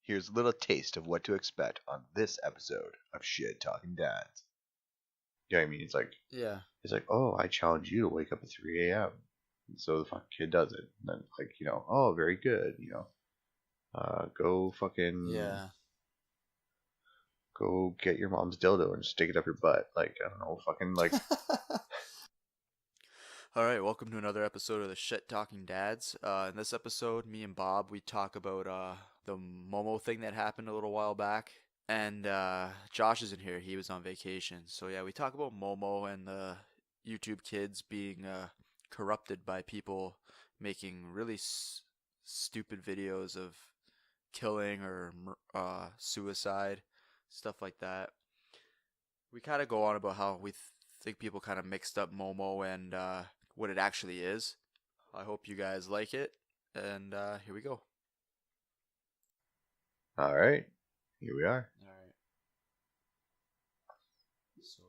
Here's a little taste of what to expect on this episode of Shit Talking Dads. You know what I mean? Yeah. It's like, oh, I challenge you to wake up at 3 a.m. And so the fucking kid does it. And then, oh, very good, go Yeah. go get your mom's dildo and stick it up your butt. Like, I don't know, All right, welcome to another episode of the Shit Talking Dads. In this episode, me and Bob, we talk about the Momo thing that happened a little while back. And Josh isn't here. He was on vacation. So yeah, we talk about Momo and the YouTube kids being corrupted by people making really stupid videos of killing or suicide, stuff like that. We kind of go on about how we think people kind of mixed up Momo and what it actually is. I hope you guys like it, and here we go. All right, here we are. All right. So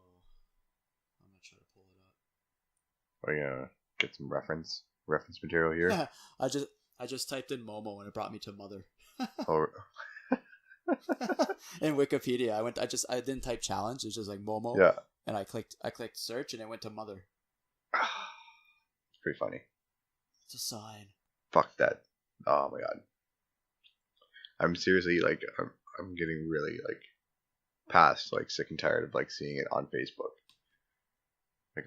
I'm gonna try to pull it up. Are you gonna get some reference material here? I just typed in Momo and it brought me to mother. Or In Wikipedia, I didn't type challenge. It's just like Momo. yeah, And I clicked search and it went to mother. it's pretty funny. It's a sign. Fuck that. Oh my god. I'm seriously I'm getting really past sick and tired of seeing it on Facebook.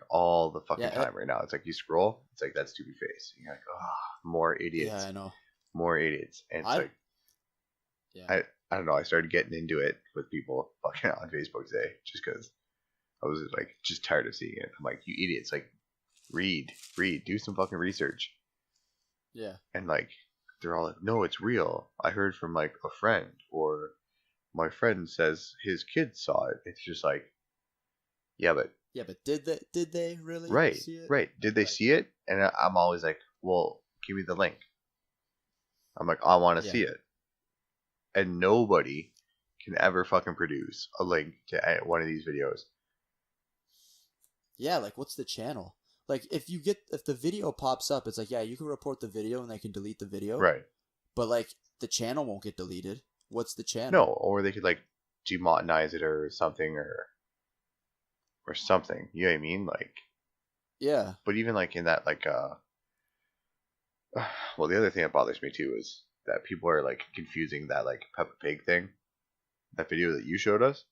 All the fucking time right now. It's like you scroll, it's like that stupid face. You're like, oh, more idiots. Yeah, I know. More idiots. And it's yeah. I don't know, I started getting into it with people fucking on Facebook today just because I was just tired of seeing it. I'm like, you idiots, read, do some fucking research. Yeah. And they're all like, no, it's real. I heard from a friend, or my friend says his kids saw it. It's just yeah, but did they really see it? Right. Did they see it? And I'm always like, well, give me the link. I'm like, I want to see it. And nobody can ever fucking produce a link to one of these videos. Yeah, what's the channel? If the video pops up, it's yeah, you can report the video and they can delete the video. Right. But the channel won't get deleted. What's the channel? No, or they could demonetize it or something or something. You know what I mean? Yeah. But even in that well, the other thing that bothers me too is that people are confusing that Peppa Pig thing, that video that you showed us.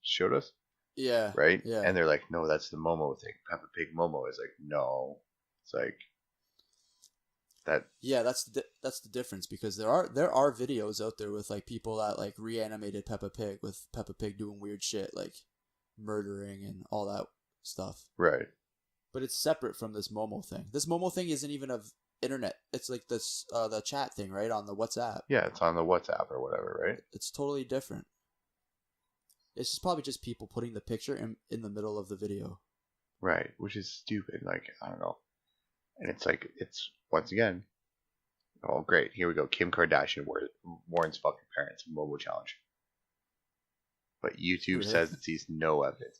Yeah. Right? Yeah. And they're like, no, that's the Momo thing. Peppa Pig Momo is no. It's that. Yeah, that's the difference, because there are videos out there with people that reanimated Peppa Pig, with Peppa Pig doing weird shit murdering and all that stuff. Right. But it's separate from this Momo thing. This Momo thing isn't even of internet. It's this the chat thing, right, on the WhatsApp. Yeah, it's on the WhatsApp or whatever, right? It's totally different. It's just probably just people putting the picture in the middle of the video. Right, which is stupid. I don't know. And it's it's once again, oh great, here we go. Kim Kardashian warns fucking parents of Momo challenge. But YouTube says it sees no evidence.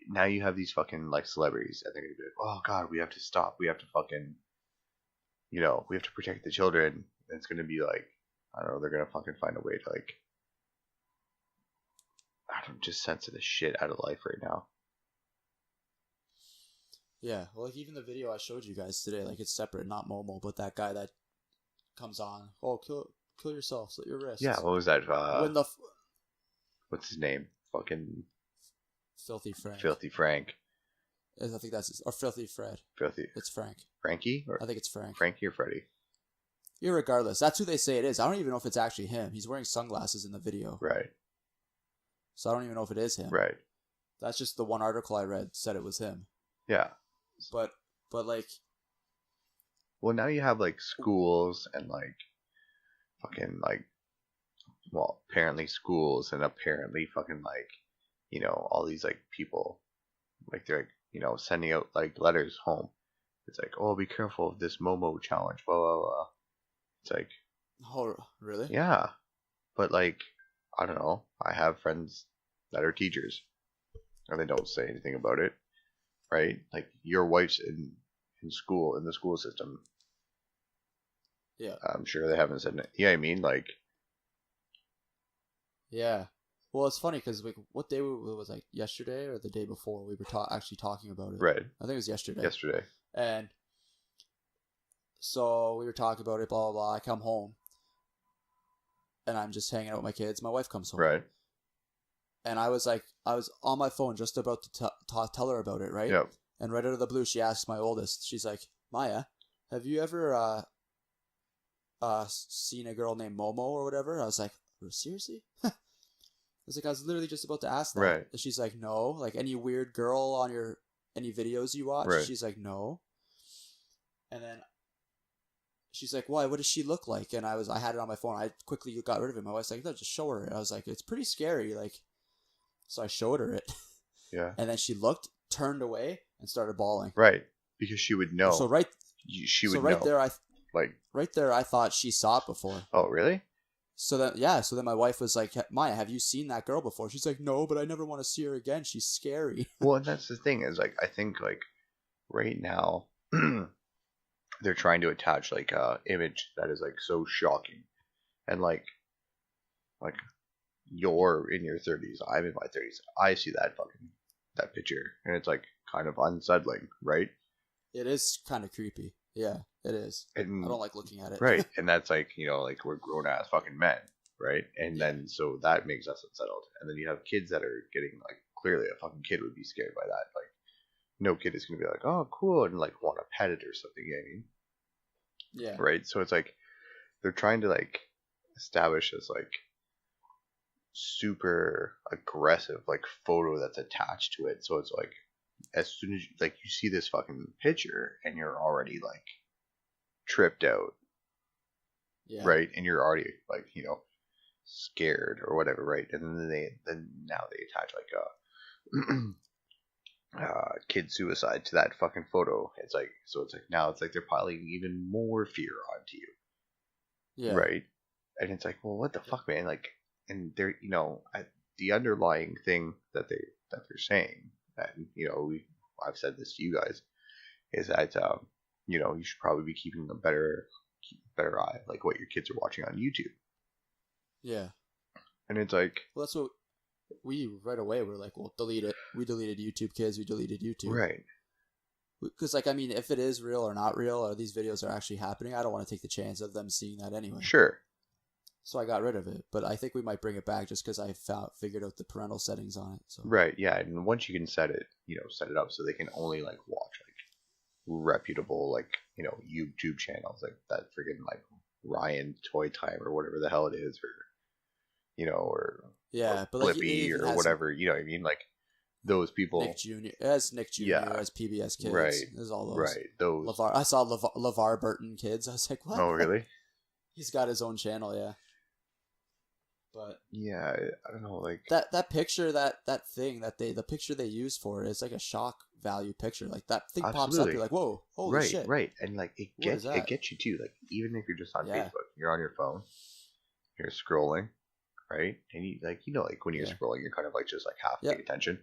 Now you have these fucking celebrities, and they're gonna be like, oh god, we have to stop. We have to fucking, we have to protect the children. And it's gonna be I don't know, they're gonna fucking find a way to I don't just censor the shit out of life right now. Yeah, well, even the video I showed you guys today, it's separate, not Momo, but that guy that comes on, oh, kill yourself, slit your wrists. Yeah, what was that? When what's his name? Fucking Filthy Frank. Filthy Frank. I think that's or Filthy Fred. Filthy. It's Frank. Frankie? I think it's Frank. Frankie or Freddy? Irregardless, that's who they say it is. I don't even know if it's actually him. He's wearing sunglasses in the video. Right. So I don't even know if it is him. Right. That's just the one article I read said it was him. Yeah. But well, now you have schools and fucking well, apparently schools and apparently fucking all these people they're sending out letters home. It's oh, be careful of this Momo challenge, blah blah blah. It's oh, really? Yeah. But I don't know, I have friends that are teachers and they don't say anything about it, right? Your wife's in school, in the school system. Yeah. I'm sure they haven't said it. Yeah, I mean, Yeah. Well, it's funny because like, what day was like yesterday or the day before we were actually talking about it. Right. I think it was yesterday. Yesterday. And so we were talking about it. Blah blah blah. I come home, and I'm just hanging out with my kids. My wife comes home. Right. And I was on my phone just about to tell her about it, right? Yep. And right out of the blue, she asks my oldest. She's like, "Maya, have you ever seen a girl named Momo or whatever?" I was like, "Seriously?" I was literally just about to ask that. Right. And she's like, "No." Like, any weird girl on any videos you watch? Right. She's like, "No." And then she's like, "Why? What does she look like?" And I had it on my phone. I quickly got rid of it. My wife's like, "No, just show her it." I was like, "It's pretty scary." Like, so I showed her it. Yeah. And then she looked, turned away, and started bawling. Right. Because she would know. So she would right know. there, like, right there, I thought she saw it before. oh, really? So then my wife was like, "Maya, have you seen that girl before?" She's like, "No, but I never want to see her again. She's scary." Well, and that's the thing is like I think like right now they're trying to attach like a image that is like so shocking, and like you're in your 30s, I'm in my 30s. I see that picture, and it's like kind of unsettling, right? It is kind of creepy. Yeah, it is. And I don't like looking at it. right, and that's like like we're grown ass fucking men, right? And then so that makes us unsettled, and then you have kids that are getting like clearly a fucking kid would be scared by that. Like no kid is gonna be like, oh cool, and like want to pet it or something. You know what I mean? Yeah. Right. So it's like they're trying to like establish this like super aggressive like photo that's attached to it. So it's like as soon as you see this fucking picture and you're already like tripped out, Yeah. right? And you're already like scared or whatever, right? And then now they attach like a kid suicide to that fucking photo. It's like now it's like they're piling even more fear onto you. Yeah. Right. And it's like, well, what the fuck, man? Like, and they're the underlying thing that they're saying, and I've said this to you guys, is that you should probably be keeping a better eye, like what your kids are watching on YouTube. Yeah. And it's like, well, that's what we right away were like, well, delete it. We deleted YouTube Kids. We deleted YouTube. right. Because like, I mean, if it is real or not real, or these videos are actually happening, I don't want to take the chance of them seeing that anyway. Sure. So I got rid of it, but I think we might bring it back just because I figured out the parental settings on it. So Right. Yeah. And once you can set it up so they can only like watch like reputable like YouTube channels like that friggin' like Ryan Toy Time or whatever the hell it is, or yeah, or but like, Blippi or whatever, you know what I mean, like those people. Nick Jr. as PBS Kids. Right. There's all those. Right. Those. I saw LeVar Burton Kids. I was like, what? Oh really? He's got his own channel, yeah. But yeah, I don't know, like that picture, that thing that the picture they use for it is like a shock value picture. Like that thing pops up, you're like, whoa, holy right, shit. Right, and like it gets you too. Like even if you're just on Facebook, you're on your phone, you're scrolling, right, and you like when you're scrolling, you're kind of like just like half paying attention,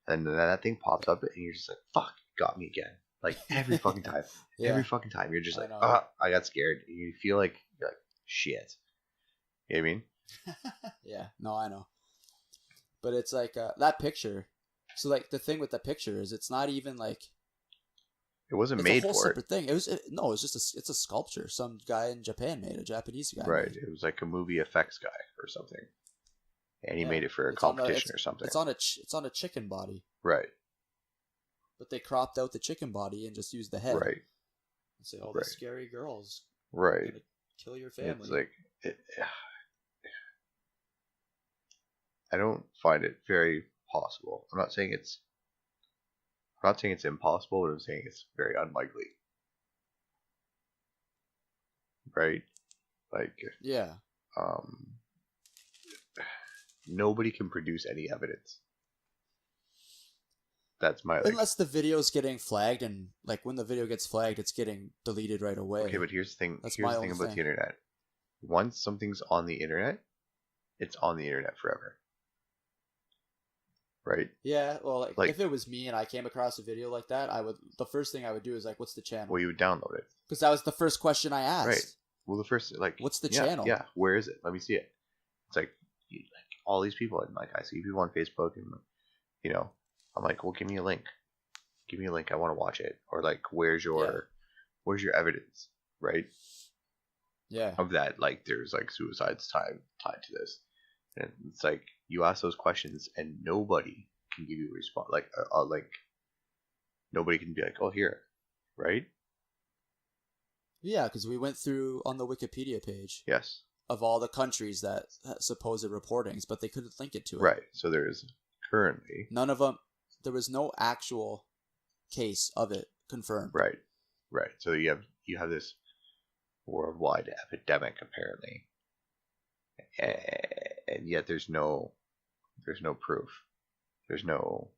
and then that thing pops up, and you're just like, fuck, got me again. Like every fucking time, every fucking time, you're just like, I got scared. And you feel like you're like shit. You know what I mean? Yeah, no, I know. But it's like that picture. So like the thing with the picture is it's not even like it wasn't made for it. It's a whole separate thing. It's just it's a sculpture. Some guy in Japan made, a Japanese guy. Right. It was like a movie effects guy or something, and he made it for a competition or something. It's on a chicken body. Right. But they cropped out the chicken body and just used the head. Right. And say, "Oh, the scary girls. Right. Gonna kill your family." It's like I don't find it very possible. I'm not saying it's impossible, but I'm saying it's very unlikely. Right? Like yeah. Nobody can produce any evidence. That's my unless the video's getting flagged, and like when the video gets flagged, it's getting deleted right away. Okay, but here's the thing. That's here's the thing about the internet. Once something's on the internet, it's on the internet forever. Right? Yeah, well, like if it was me and I came across a video like that, the first thing I would do is like, what's the channel? Well, you would download it. Because that was the first question I asked. Right. Well, the first what's the channel? Yeah, where is it? Let me see it. It's like all these people, and like I see people on Facebook, and you know, I'm like, well, give me a link. Give me a link. I want to watch it. Or like, where's your evidence, right? Yeah. Of that, like, there's like suicides tied to this, and it's like you ask those questions, and nobody can give you a response. Like nobody can be like, oh, here, right? Yeah, because we went through on the Wikipedia page Yes. of all the countries that had supposed reportings, but they couldn't link it to it. Right. So there is currently none of them. There was no actual case of it confirmed. Right. Right. So you have this worldwide epidemic apparently, and yet there's no proof. There's no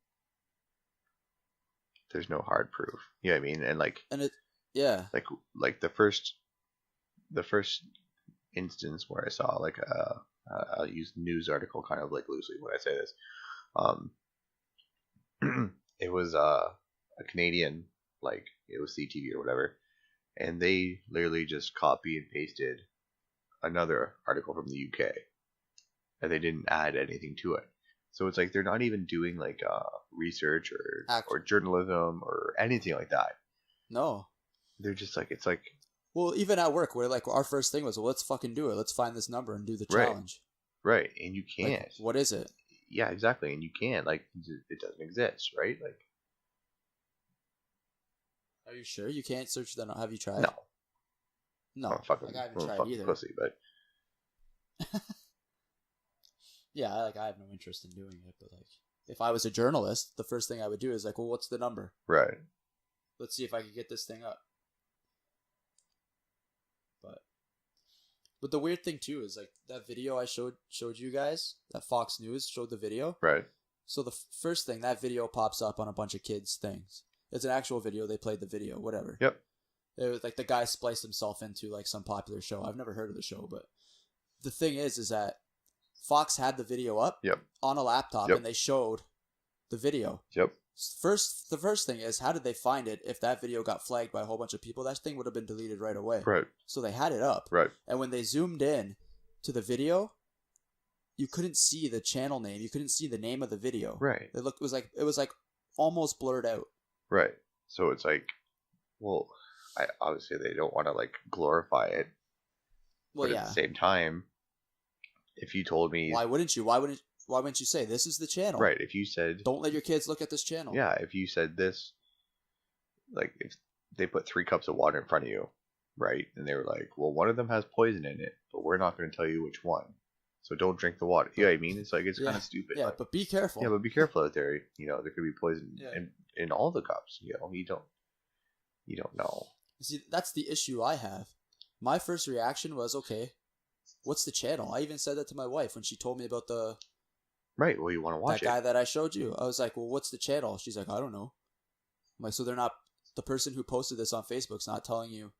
hard proof. You know what I mean? And like, And it, yeah, like the first instance where I saw like I'll use news article kind of like loosely when I say this. It was a Canadian, like it was CTV or whatever, and they literally just copy and pasted another article from the UK, and they didn't add anything to it. So it's like they're not even doing like research or journalism or anything like that. No. They're just like, it's like, well, even at work, where like our first thing was, well, let's fucking do it. Let's find this number and do the challenge. Right, and you can't. Like, what is it? Yeah, exactly, and you can't. Like, it doesn't exist, right? Like, are you sure you can't search that? Have you tried? No. No, fucking, I haven't tried either. Pussy, but yeah, I have no interest in doing it. But like, if I was a journalist, the first thing I would do is like, well, what's the number? Right. Let's see if I can get this thing up. But the weird thing too is like that video I showed you guys, that Fox News showed the video. Right. So the first thing, that video pops up on a bunch of kids' things. It's an actual video. They played the video, whatever. Yep. It was like the guy spliced himself into like some popular show. I've never heard of the show, but the thing is that Fox had the video up on a laptop and they showed the video. Yep. The first thing is, how did they find it if that video got flagged by a whole bunch of people? That thing would have been deleted right away. Right. So they had it up. Right. And when they zoomed in to the video, you couldn't see the channel name. You couldn't see the name of the video. Right. It was like almost blurred out. Right. So it's like, well, obviously they don't want to like glorify it. Well, but at the same time, if you told me, why wouldn't you? Why wouldn't you say this is the channel? Right. If you said, don't let your kids look at this channel. Yeah. If you said this, like if they put 3 cups of water in front of you, right, and they were like, well, one of them has poison in it, but we're not going to tell you which one, so don't drink the water. You know what I mean? It's like, it's kind of stupid. Yeah, like, but be careful. Yeah, but be careful out there. You know, there could be poison in all the cups. You know, you don't know. See, that's the issue I have. My first reaction was, okay, what's the channel? I even said that to my wife when she told me about the... Right, well, you want to watch that guy that I showed you. I was like, well, what's the channel? She's like, I don't know. I'm like, so they're not... The person who posted this on Facebook's not telling you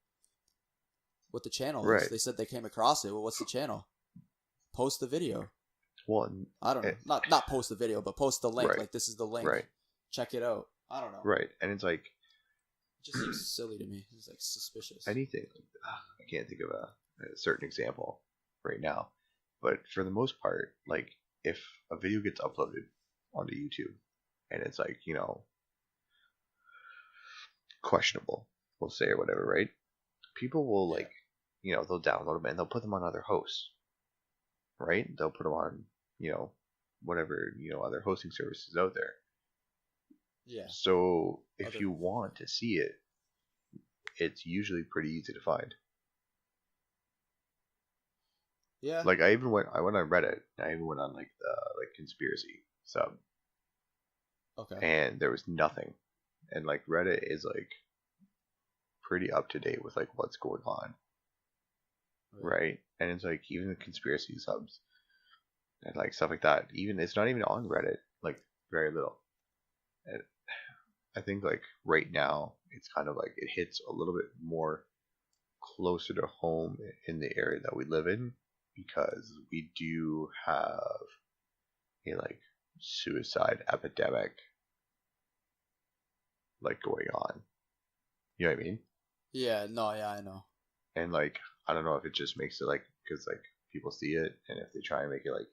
what the channel is. They said they came across it. Well, what's the channel? Post the video. Well, I don't know. Not post the video, but post the link. Right. Like, this is the link. Right. Check it out. I don't know. Right, and it's like... It just seems silly to me. It's like suspicious. Anything. I can't think of a certain example right now. But for the most part, like, if a video gets uploaded onto YouTube and it's like, you know, questionable, we'll say, or whatever, right? People will like, you know, they'll download them and they'll put them on other hosts, right? They'll put them on, you know, whatever, you know, other hosting services out there. Yeah. So if you want to see it, it's usually pretty easy to find. Yeah. Like I went on Reddit. I even went on like the conspiracy sub. Okay. And there was nothing. And like Reddit is like pretty up to date with like what's going on. Right? And it's like even the conspiracy subs and like stuff like that. Even it's not even on Reddit. Like very little. And I think like right now it's kind of like it hits a little bit more closer to home in the area that we live in, because we do have a like suicide epidemic like going on. You know what I mean? Yeah, no, yeah, I know. And like I don't know if it just makes it like, because like people see it, and if they try and make it like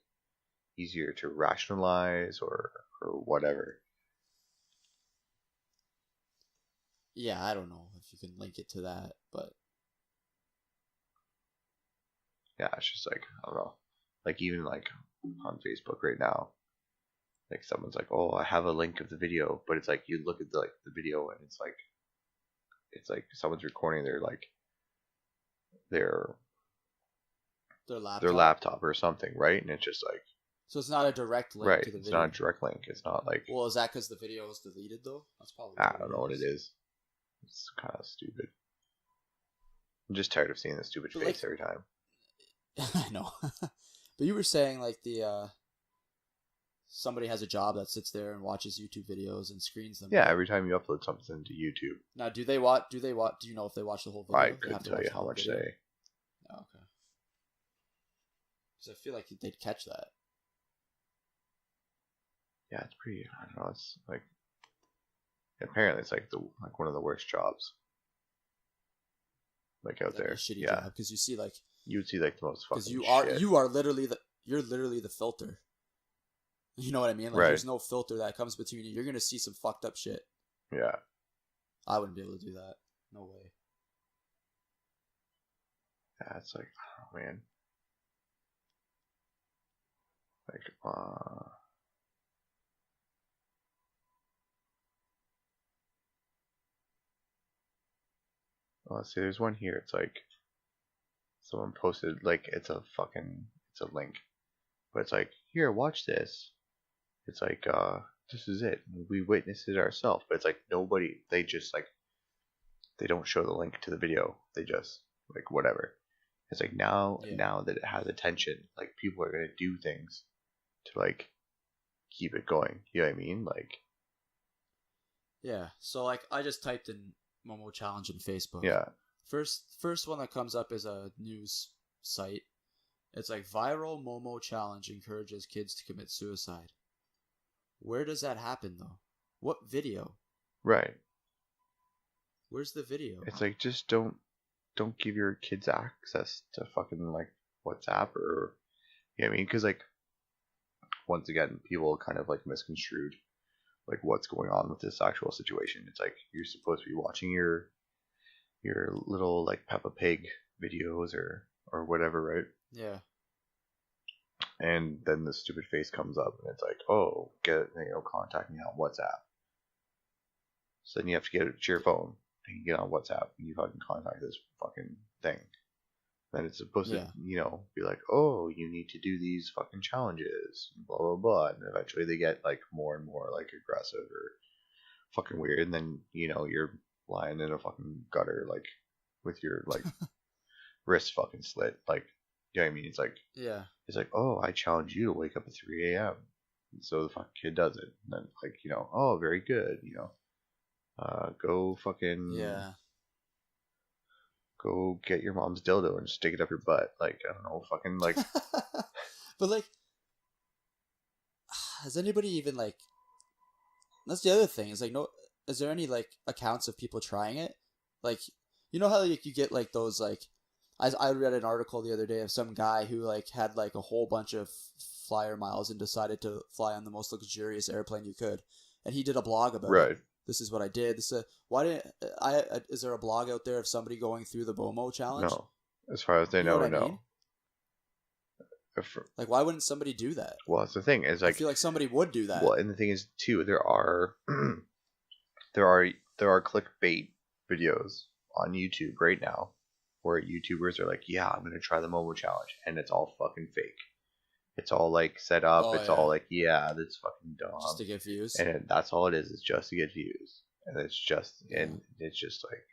easier to rationalize or whatever. Yeah, I don't know if you can link it to that, but Yeah, it's just like, I don't know. Like even like on Facebook right now, like someone's like, "Oh, I have a link of the video," but it's like you look at the video and it's like someone's recording their their their laptop. laptop or something, right? And it's just like, So it's not a direct link right, to the it's video. not a direct link. It's not like, Well, is that because the video was deleted though? That's probably. I don't know what it is. It's kind of stupid. I'm just tired of seeing the stupid But, face like, every time. I know. But you were saying like somebody has a job that sits there and watches YouTube videos and screens them. Yeah, right? every time you upload something to YouTube, Now, do they watch? Do you know if they watch the whole video? I They have couldn't to tell watch you the how whole much video? they. Oh, okay. Because I feel like they'd catch that. Yeah, it's pretty. I don't know. It's like apparently it's like one of the worst jobs like out That'd be there. a shitty Yeah, job because you see like you would see like the most fucking because shit. you are literally the filter. You know what I mean? Like Right. there's no filter that comes between you. You're gonna see some fucked up shit. Yeah. I wouldn't be able to do that. No way. Yeah, it's like, oh man. Like, let's see, there's one here. It's like someone posted like it's a link, but it's like, here, watch this. It's like, this is it. We witnessed it ourselves, but it's like nobody. They just like they don't show the link to the video. They just like whatever. It's like now that it has attention, like people are gonna do things to like keep it going. You know what I mean? Like, Yeah. So like I just typed in Momo challenge in Facebook. yeah, First one that comes up is a news site. It's like viral Momo challenge encourages kids to commit suicide. Where does that happen though? What video? right. Where's the video? It's like just don't give your kids access to fucking like WhatsApp or you know what I mean? Because like once again, people kind of like misconstrued like what's going on with this actual situation. It's like you're supposed to be watching your little like Peppa Pig videos or whatever, right? Yeah. And then the stupid face comes up and it's like, oh, contact me on WhatsApp. So then you have to get it to your phone and you get on WhatsApp and you fucking contact this fucking thing. Then it's supposed to, be like, oh, you need to do these fucking challenges, blah blah blah, and eventually they get like more and more like aggressive or fucking weird, and then you're lying in a fucking gutter like with your like wrist fucking slit, like you know what I mean? It's like oh, I challenge you to wake up at 3 a.m. And so the fucking kid does it, and then like oh, very good, go fucking go get your mom's dildo and stick it up your butt. Like, I don't know, fucking like. But like, has anybody even like? That's the other thing. Is like, no, is there any like accounts of people trying it? Like, you know how like you get like those like, I read an article the other day of some guy who like had like a whole bunch of flyer miles and decided to fly on the most luxurious airplane you could, and he did a blog about it. This is what I did. Why didn't I? Is there a blog out there of somebody going through the Momo challenge? No, as far as they know, no. Like, why wouldn't somebody do that? Well, that's the thing. Is like I feel like somebody would do that. Well, and the thing is too, there are clickbait videos on YouTube right now where YouTubers are like, yeah, I'm gonna try the Momo challenge, and it's all fucking fake. It's all like set up. All like, yeah, that's fucking dumb. Just to get views. And that's all it is. It's just to get views. And it's just like,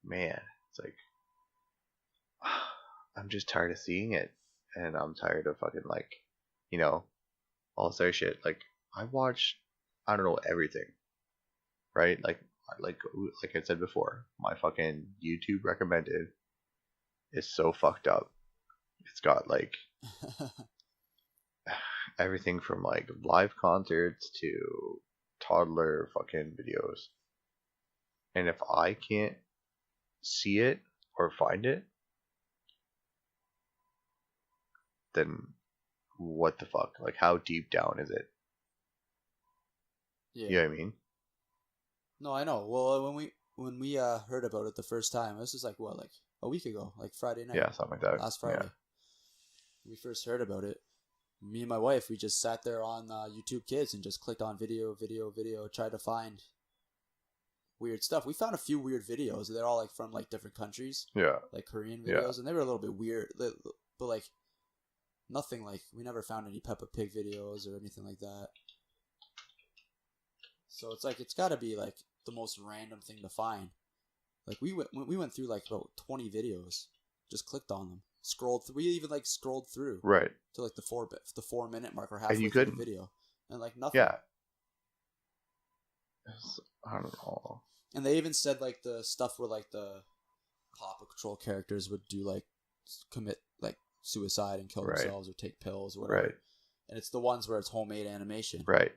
man, it's like, I'm just tired of seeing it. And I'm tired of fucking like, all this other shit. Like, I watch, I don't know, everything. Right? Like I said before, my fucking YouTube recommended is so fucked up. It's got like everything from like live concerts to toddler fucking videos. And if I can't see it or find it, then what the fuck? Like, how deep down is it? Yeah. You know what I mean? No, I know. Well, when we heard about it the first time, this was like what, like a week ago, like Friday night. Yeah, something like that. Last Friday. Yeah. We first heard about it. Me and my wife, we just sat there on YouTube Kids and just clicked on video, tried to find weird stuff. We found a few weird videos. They're all like from like different countries. Yeah. Like Korean videos, Yeah. and they were a little bit weird, but like nothing like we never found any Peppa Pig videos or anything like that. So it's like it's got to be like the most random thing to find. Like we went through like about 20 videos, just clicked on them, scrolled through. We even like scrolled through Right. to like the 4 minute mark or halfway you through couldn't. the video, and like nothing. Yeah. I don't know. And they even said like the stuff where like the Paw Patrol characters would do like commit like suicide and kill Right. themselves or take pills or whatever. Right. And it's the ones where it's homemade animation. Right.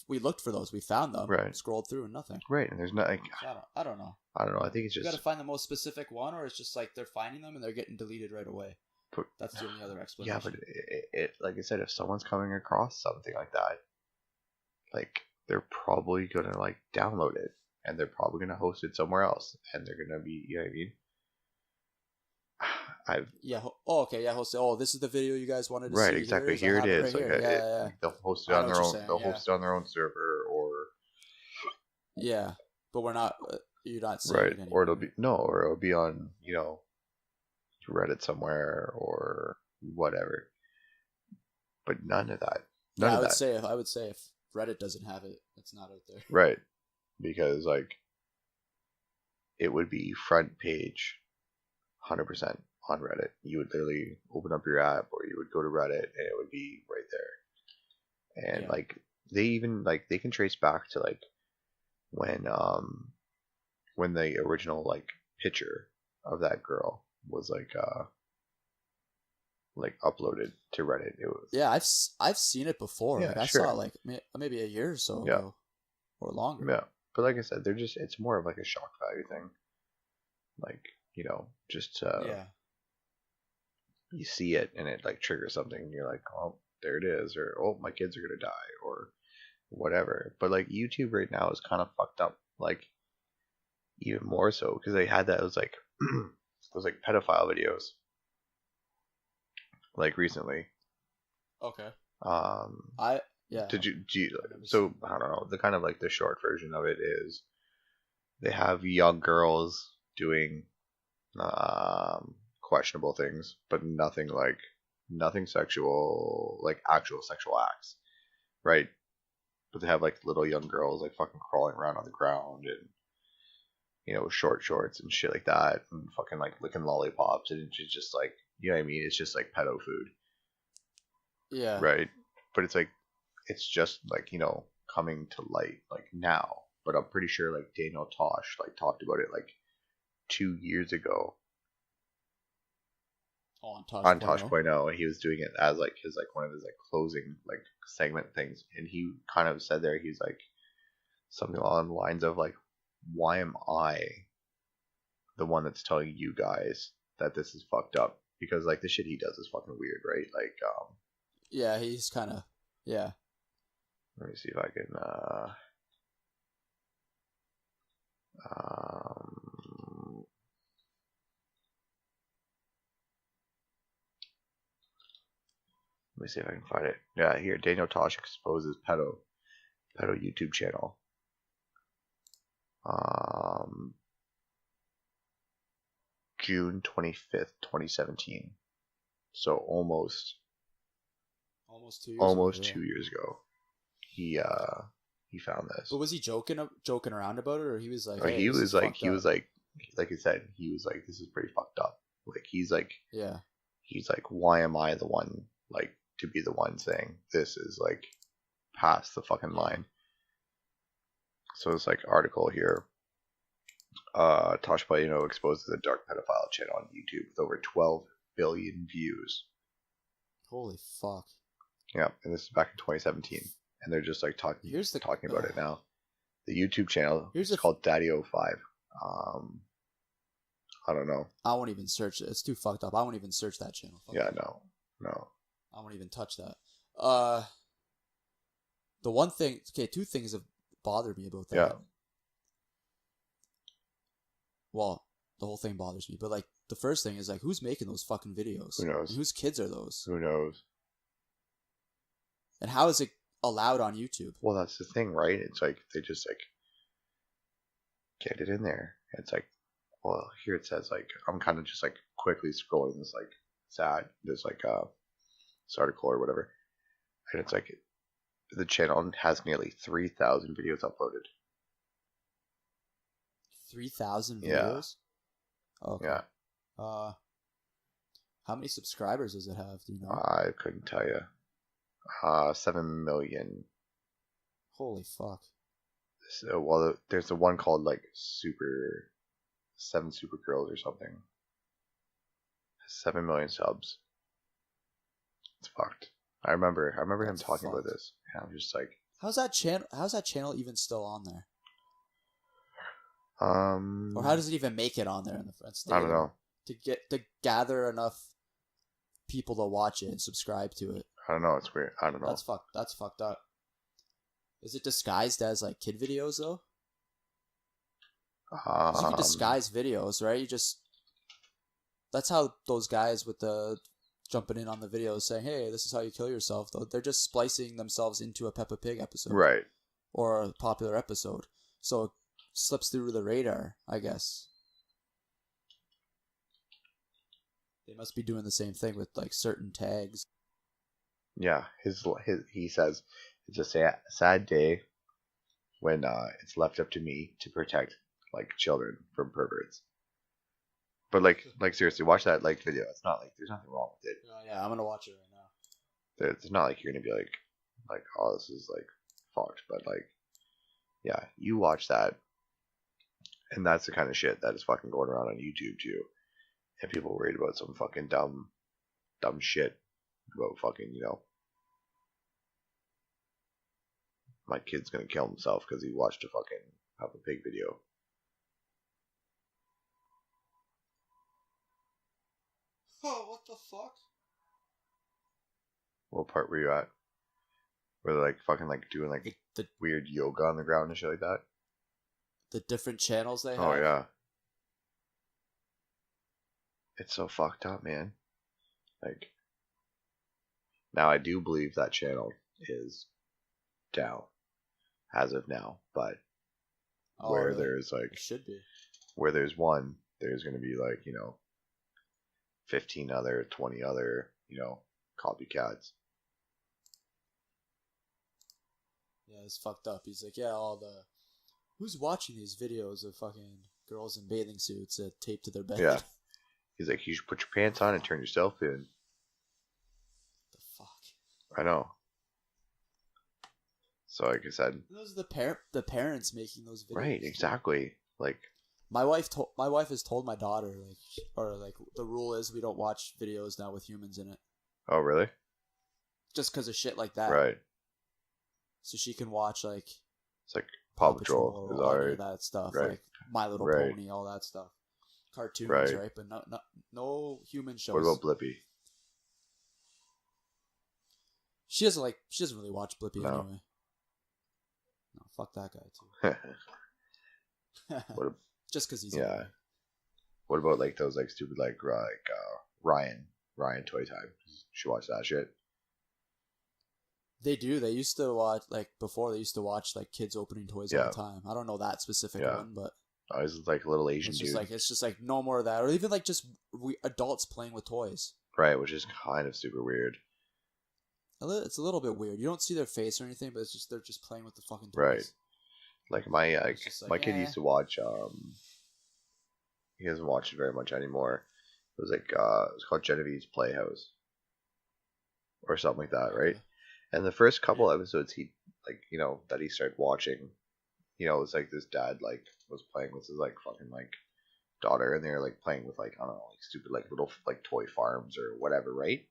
We looked for those. We found them. Right. Scrolled through and nothing. Right. And there's not like, So I don't know. I don't know. I think it's You just got to find the most specific one, or it's just like they're finding them and they're getting deleted right away. That's the only other explanation. yeah, but it like I said, if someone's coming across something like that, like they're probably gonna like download it and they're probably gonna host it somewhere else, and they're gonna be, you know what I mean? Okay, yeah. Host. Oh, this is the video you guys wanted to see. Right, exactly. Here it is. Right Like, here. Yeah. they'll host it I on know their what own. you're saying, They'll yeah. host it on their own server, or Yeah, but we're not. You're not seeing right, it anymore. or it'll be on, you know, Reddit somewhere or whatever. But none of that. None of that. I would say if Reddit doesn't have it, it's not out there. Right, because like it would be front page, 100% on Reddit. You would literally open up your app, or you would go to Reddit, and it would be right there. And Yeah. like they even like they can trace back to like when the original like picture of that girl was like uploaded to Reddit. It was Yeah, I've seen it before. Yeah, Like I sure. saw it like maybe a year or so Yeah. ago, or longer. yeah, but like I said, it's more of like a shock value thing. Like, you know, just Yeah. you see it and it like triggers something, and you're like, oh, there it is, or oh, my kids are gonna die, or whatever. But like YouTube right now is kind of fucked up, like even more so because they had that, it was like those like pedophile videos like recently. Okay. Yeah. Did you so I don't know, the kind of like the short version of it is they have young girls doing questionable things, but nothing sexual, like actual sexual acts, right? But they have like little young girls like fucking crawling around on the ground and, you know, short shorts and shit like that, and fucking like licking lollipops, and it's just like, you know what I mean? It's just like pedo food, Yeah. right? But it's like, it's just like, you know, coming to light like now. But I'm pretty sure like Daniel Tosh like talked about it like 2 years ago On Tosh. on Tosh.0, and he was doing it as like his like one of his like closing like segment things, and he kind of said there, he's like something along the lines of like, why am I the one that's telling you guys that this is fucked up? Because like the shit he does is fucking weird, right? Like Yeah, he's kind of. Yeah. let me see if I can let me see if I can find it. Yeah, here, Daniel Tosh exposes pedo YouTube channel. June 25th, 2017. So almost 2 years. almost ago, yeah. 2 years ago. He found this. But was he joking around about it, or he was like? Like, Hey, he this was is like fucked he up? was like I said, he was like, this is pretty fucked up. Like he's like Yeah. why am I the one like to be the one saying this is like past the fucking line? So it's like article here. Tosh Palino exposes a dark pedophile channel on YouTube with over 12 billion views. Holy fuck. Yeah, and this is back in 2017, and they're just like talking about it now. The YouTube channel is called Daddy05. I don't know. I won't even search it. It's too fucked up. I won't even search that channel. Fuck Yeah, it. no. I won't even touch that. The one thing, okay, two things have bothered me about that. Yeah. Well, the whole thing bothers me, but like the first thing is like, who's making those fucking videos? Who knows? And whose kids are those? Who knows? And how is it allowed on YouTube? Well, that's the thing, right? It's like they just like get it in there. It's like, well, here it says like I'm kind of just like quickly scrolling this like this article or whatever, and it's like the channel has nearly 3,000 videos uploaded. 3,000 Yeah. videos? Okay. Yeah. How many subscribers does it have? Do you know? I couldn't tell you. 7 million. Holy fuck. So, well, there's the one called like Seven Super Girls or something. 7 million subs. It's fucked. I remember him That's talking about fucked. this. And I'm just like, How's that channel even still on there? Or Or how does it even make it on there in the front stage? I don't know. To gather enough people to watch it and subscribe to it. I don't know. It's weird. I don't know. That's fucked up. Is it disguised as like kid videos though? 'Cause you can disguise videos, right? That's how those guys with the jumping in on the videos saying, "Hey, this is how you kill yourself." Though they're just splicing themselves into a Peppa Pig episode, Right. or a popular episode, so it slips through the radar, I guess. They must be doing the same thing with like certain tags. Yeah. He says it's a sad day when it's left up to me to protect like children from perverts. But like seriously, watch that like video. It's not like there's nothing wrong with it. Yeah, I'm gonna watch it right now. It's not like you're gonna be like oh, this is like fucked. But like, yeah, you watch that, and that's the kind of shit that is fucking going around on YouTube too. And people worried about some fucking dumb shit about fucking, my kid's gonna kill himself because he watched a fucking Peppa Pig video. Oh, what the fuck? What part were you at? Where they're like fucking like doing like The weird yoga on the ground and shit like that? the different channels they have. Oh yeah. It's so fucked up, man. Like, now I do believe that channel is down as of now, but where really? there's like It should be. where there's one, there's gonna be like 15 other, 20 other, copycats. Yeah, it's fucked up. He's like, yeah, who's watching these videos of fucking girls in bathing suits taped to their bed? Yeah. He's like, you should put your pants on and turn yourself in. The fuck? I know. So like I said, Those are the parents making those videos. right, exactly. Like, my wife has told my daughter like the rule is we don't watch videos now with humans in it. oh really? Just because of shit like that. Right. So she can watch like It's like Paw Patrol is all alright. that stuff, Right. like My Little Right. Pony, all that stuff, cartoons, Right. right? But no human shows. What about Blippi? She doesn't really watch Blippi No. anyway. No, fuck that guy too. What? Just because he's Yeah. annoying. What about like those like stupid like Ryan Toy Time? You should watch that shit. They do. They used to watch before. They used to watch like kids opening toys all Yeah. the time. I don't know that specific Yeah. one, but I was like a little Asian it's dude, just like no more of that, or even like just adults playing with toys. right? Which is kind of super weird, It's a little bit weird. You don't see their face or anything, but it's just they're just playing with the fucking toys. right? Like my It's just like, my kid used to watch. He doesn't watch it very much anymore. It was like it was called Genevieve's Playhouse, or something like that, right? Okay. And the first couple episodes he that he started watching, it's like this dad like was playing with his like fucking like daughter, and they were like playing with like I don't know, like stupid like little like toy farms or whatever, right?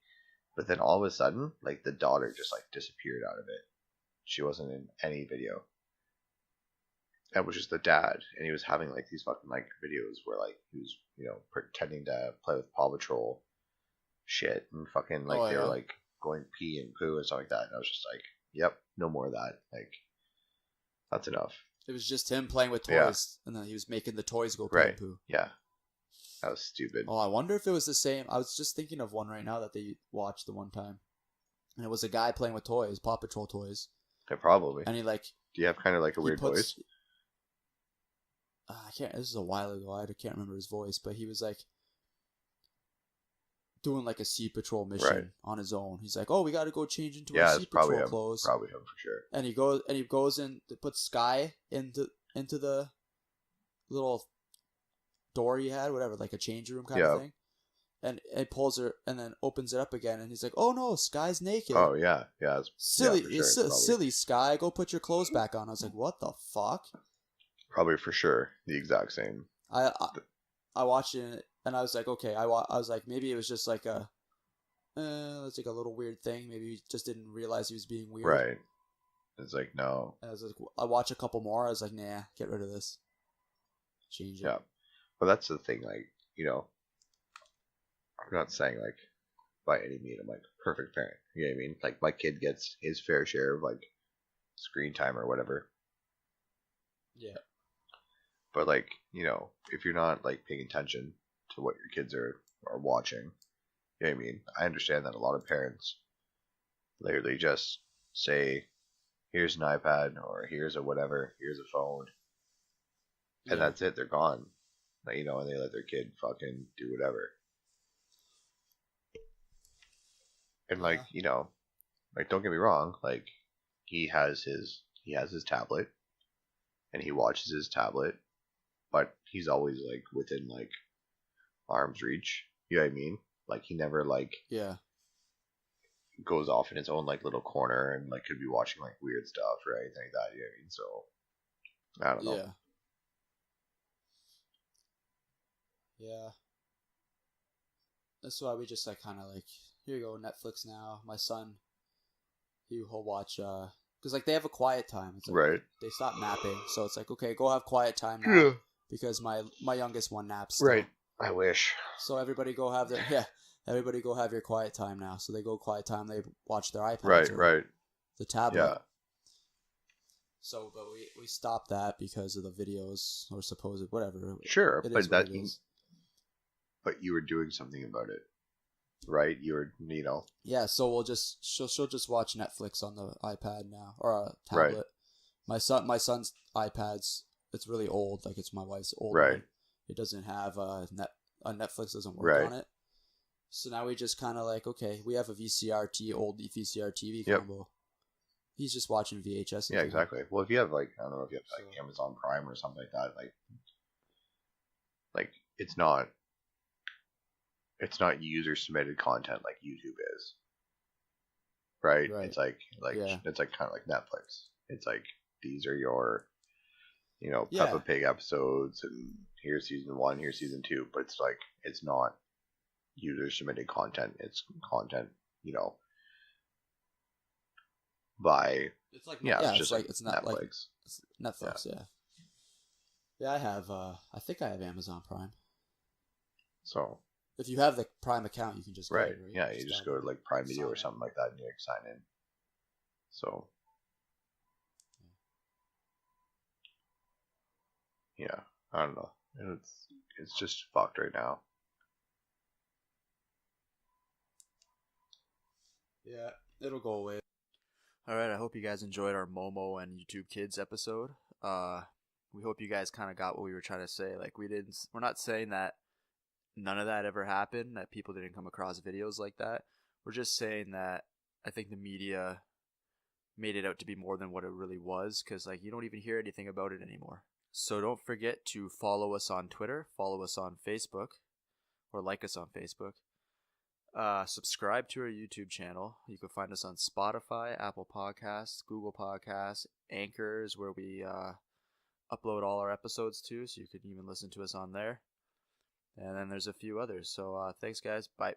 But then all of a sudden, like the daughter just like disappeared out of it. She wasn't in any video. It was just the dad, and he was having like these fucking like videos where like he was pretending to play with Paw Patrol shit, and fucking like Oh, they were yeah? like going pee and poo and stuff like that. And I was just like, yep, no more of that. Like, that's enough. It was just him playing with Yeah. toys, and then he was making the toys go pee Right. and poo. Yeah. That was stupid. Oh, I wonder if it was the same. I was just thinking of one right now that they watched the one time, and it was a guy playing with toys, Paw Patrol toys, Yeah, probably. and he like Do you have kind of like a weird voice? I can't. This is a while ago. I can't remember his voice, but he was like doing like a Sea Patrol mission Right. on his own. He's like, "Oh, we got to go change into Yeah, our it's Sea probably Patrol him. clothes." Probably him for sure. And he goes in to put Sky into the little door he had, whatever, like a change room kind of thing. And it pulls her and then opens it up again, and he's like, "Oh no, Sky's naked." Oh yeah, yeah. Silly, yeah, for sure, silly Sky. Go put your clothes back on. I was like, "What the fuck?" Probably for sure the exact same. I watched it and I was like, okay. I was like, maybe it was just like it's like a little weird thing. Maybe he just didn't realize he was being weird. Right. It's like no. And I was like, I watch a couple more. I was like, nah, get rid of this. Change it. Yeah, but that's the thing. Like, you know, I'm not saying like by any means I'm like a perfect parent. You know what I mean? Like my kid gets his fair share of like screen time or whatever. Yeah. But like, you know, if you're not like paying attention to what your kids are watching, you know what I mean? I understand that a lot of parents literally just say, here's an iPad or here's a whatever, here's a phone. And that's it, they're gone. Like, you know, and they let their kid fucking do whatever. And like, you know, like don't get me wrong, like he has his tablet and he watches his tablet, but he's always like within like arm's reach. You know what I mean? Like he never like goes off in his own like little corner and like could be watching like weird stuff or anything like that. You know what I mean? So I don't know. Yeah. That's why we just like kind of like, here you go, Netflix now. My son, he'll watch because like they have a quiet time. It's like, right. They stop napping, so it's like, okay, go have quiet time now. Because my youngest one naps. Still. Right. I wish. So everybody go have their everybody go have your quiet time now. So they go quiet time. They watch their iPads. Right. Right. The tablet. Yeah. So, but we stopped that because of the videos or supposed whatever. Sure, but that is. But you were doing something about it, right? You were, you know. Yeah, so she'll just watch Netflix on the iPad now or a tablet. Right. My son's iPad's it's really old, like it's my wife's old right. one. It doesn't have Netflix doesn't work on it. So now we just kind of like, okay, we have a old VCR TV combo. He's just watching VHS. Yeah, exactly. Well, if you have like, I don't know if you have like Amazon Prime or something like that, like it's not user submitted content like YouTube is. Right? It's like it's like kind of like Netflix. It's like these are your, you know, Peppa Pig episodes and here's season 1, here's season 2, but it's like it's not user submitted content. It's content, you know, by it's like it's just like it's not Netflix. Like it's Netflix, yeah. I have I think I have Amazon Prime. So if you have the Prime account, you can just right. Yeah, you just go to like Prime Video or something like that and you like sign in. So yeah, I don't know. It's just fucked right now. Yeah, it'll go away. Alright, I hope you guys enjoyed our Momo and YouTube Kids episode. We hope you guys kind of got what we were trying to say. Like we're not saying that none of that ever happened, that people didn't come across videos like that. We're just saying that I think the media made it out to be more than what it really was, because like you don't even hear anything about it anymore. So don't forget to follow us on Twitter, follow us on Facebook, or like us on Facebook. Subscribe to our YouTube channel. You can find us on Spotify, Apple Podcasts, Google Podcasts, Anchors, where we upload all our episodes to, so you can even listen to us on there. And then there's a few others. So thanks, guys. Bye.